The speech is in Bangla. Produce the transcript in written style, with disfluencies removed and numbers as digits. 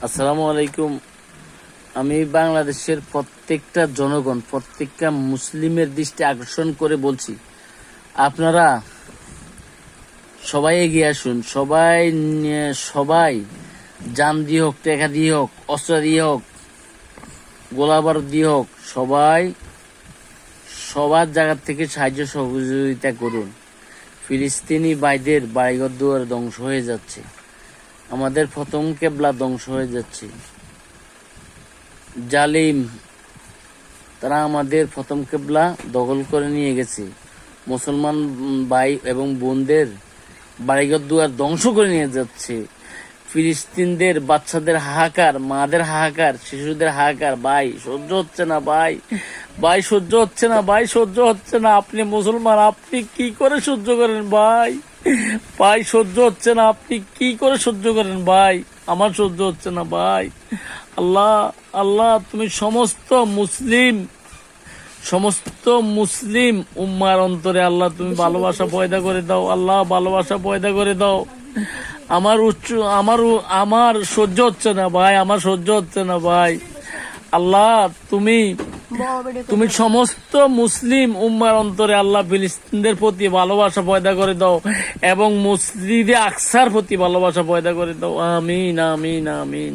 আসসালামু আলাইকুম। আমি বাংলাদেশের প্রত্যেকটা জনগণ, প্রত্যেকটা মুসলিমের দৃষ্টি আকর্ষণ করে বলছি, আপনারা সবাই এগিয়ে আসুন। সবাই জান দিয়ে হোক, টাকা দিয়ে হোক, অস্ত্র দিয়ে হোক, গোলা বারুদ দিয়ে হোক, সবার জায়গা থেকে সাহায্য সহযোগিতা করুন। ফিলিস্তিনি ভাইদের বাড়িঘর দুয়ার ধ্বংস হয়ে যাচ্ছে, আমাদের প্রথম কেবলা ধ্বংস হয়ে যাচ্ছে। জালিম তারা আমাদের প্রথম কেবলা দখল করে নিয়ে গেছে। মুসলমান ভাই এবং বোনদের বাড়িঘর দুয়ার ধ্বংস করে নিয়ে যাচ্ছে। ফিলিস্তিনদের বাচ্চাদের হাহাকার, মাদের হাহাকার, শিশুদের হাহাকার ভাই সহ্য হচ্ছে না। ভাই সহ্য হচ্ছে না, ভাই সহ্য হচ্ছে না। আপনি মুসলমান, আপনি কি করে সহ্য করেন ভাই সহ্য হচ্ছে না, আপনি কি করে সহ্য করেন ভাই? আমার সহ্য হচ্ছে না ভাই। আল্লাহ আল্লাহ, তুমি সমস্ত মুসলিম উম্মার অন্তরে আল্লাহ তুমি ভালোবাসা পয়দা করে দাও। আল্লাহ ভালোবাসা পয়দা করে দাও। আমার সহ্য হচ্ছে না ভাই, আমার সহ্য হচ্ছে না ভাই। আল্লাহ তুমি সমস্ত মুসলিম উম্মার অন্তরে আল্লাহ ফিলিস্তিনদের প্রতি ভালোবাসা পয়দা করে দাও এবং মসজিদে আকসার প্রতি ভালোবাসা পয়দা করে দাও। আমিন আমিন আমিন।